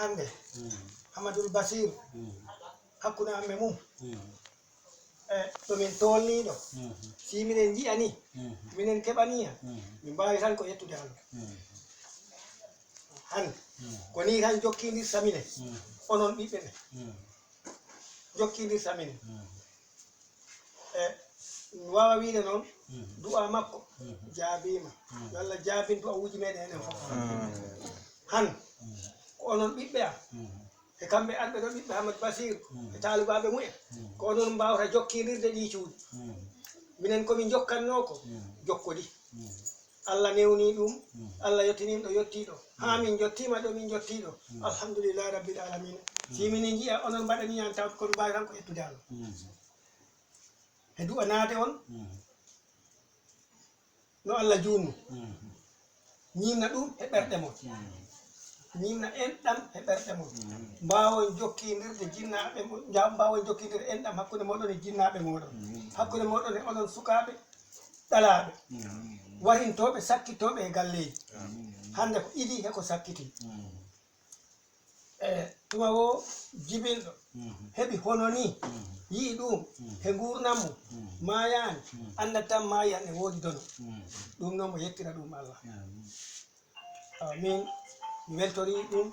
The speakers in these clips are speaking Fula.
hande Hamadul Basir hakkuna amme mum to min tolni do si minen ji'ani minen keɓaniya min mbawi tan ko yettude Allah han ko ni tan jokkindirta minen onon ɓiɓɓe ɓe jokkindirta minen wawa wiide noon du'a makko jaabima walla jaabin du'a uji meɗen enen fof han ko onon ɓiɓɓe am e kamɓe arɓe ɗo ɓiɓɓe Hamadou Basir e taalibaɓe mu'en ko onon mbawata jokkindirde ɗi cuuɗi minen komin jokkanno ko jokkodi Allah newni ɗum Allah yettinima ɗo yettiɗo ha min jottima ɗo min jottiɗo alhamdulillahi rabbil alamin si minen jiiya onon mbaɗani yan taw kono mbawi tan ko yettude Allah e du'a naade on no Allah junnu ñimna ɗum e ɓerɗe mon ñimna enɗam e ɓerɗe mon mbawon jokkindirde jinnaɓe mbawon jokkindirde enɗam hakkude moɗon e jinnaɓe moɗon hakkude moɗon e onon sukaɓe ɗalaɓe warintoɓe sakkittoɓe e galleji hande ko idi heko sakkiti tuma wo jibilɗo heɓi hono ni yii ɗum he gurnammo mayani anda tan mayi han e woodi dono ɗum noon mo yettira ɗum Allah min mi weltori ɗum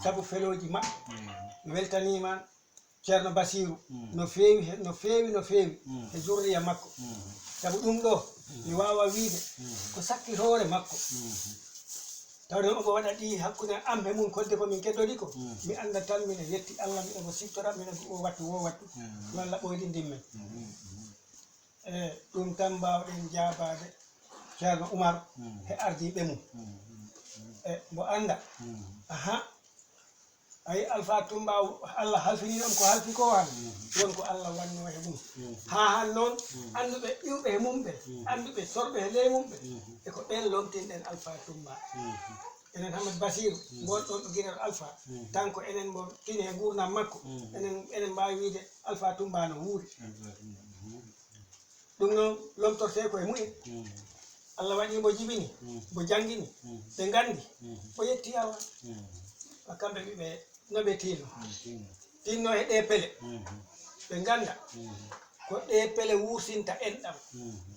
sabu feloji maɓɓe mi weltanima ceerno Basiru no feewi e zurriya makko sabu ɗum ɗo mi wawa wiide ko sakki hoore makko tawde omo waɗa ɗi hakkude am e mum kodde komin keddori ko mi anda tan mine yetti Allah mi omo siftora minen ko o wattu walla ɓoydindinmen ɗum tan mbawɗen jabade ceerno Oumar e ardiɓe mum mo anda ay Alpha Tumba Allah halfini ɗum ko halfi ko han wonko Allah wanno e mum ha han noon anduɓe iwɓe e mum ɓe anduɓe sorɓe e ley mum ɓe e ko ɓen lomtinɗen Alpha Tumba enen Hamadou Basir mbon ɗon ɗo guiɗal Alpha tan ko enen mo tini e gurnam makko enen mbawi wiide Alpha Tumba no wuuri ɗum noon lomtorte koye mumen Allah waɗi mo jibini mo jangini ɓe gandi o yetti Allah kamɓe ɓiɓe noɓe tinno e ɗe pele ɓe ganda ko ɗe pele wurtinta enɗam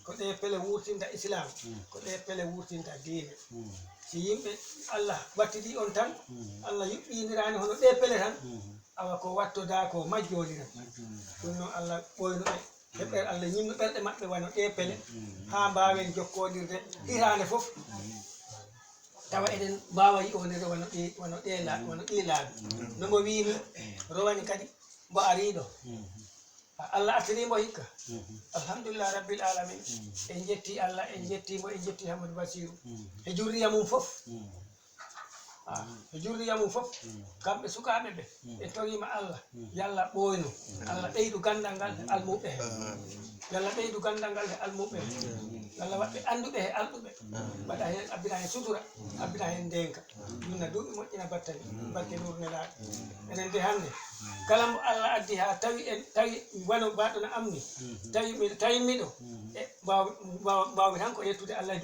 ko ɗe pele wurtinta islam ko ɗe pele wurtinta diine si yimɓe Allah wattidi on tan Allah yuɓɓinirani hono ɗe pele tan awa ko wattoda ko majjodira ɗum noon Allah ɓoynoɓe heɓɓe Allah ñimno ɓerɗe maɓɓe wano ɗe pele ha mbawen jokkodirde hirande fof tawa eɗen mbawa yi'onirde wono ɗi laaɓi nomo wini rowani kadi mbo ariɗo Allah artirimo hikka alhamdulillah rabbil alamin en jetti Allah en jettimo en jetti Hamadou Basiru e jurriya mum fof kamɓe sukaɓe ɓe e torima Allah yalla ɓoyno Allah ɓeydu gandal ngal e almuɓe he yalla ɓeydu gandal ngal e almuɓe he yalla waɗɓe anduɓe he alɗuɓe mbaɗa hen abbina hen sutura abbina hen ndenka ɗumna duuɓi moƴƴina battani barke nurnelaɗo enen de hande kala mo Allah addi ha tawi wano mbaɗono amni tawi miɗo e mbawmi tan ko yettude Allah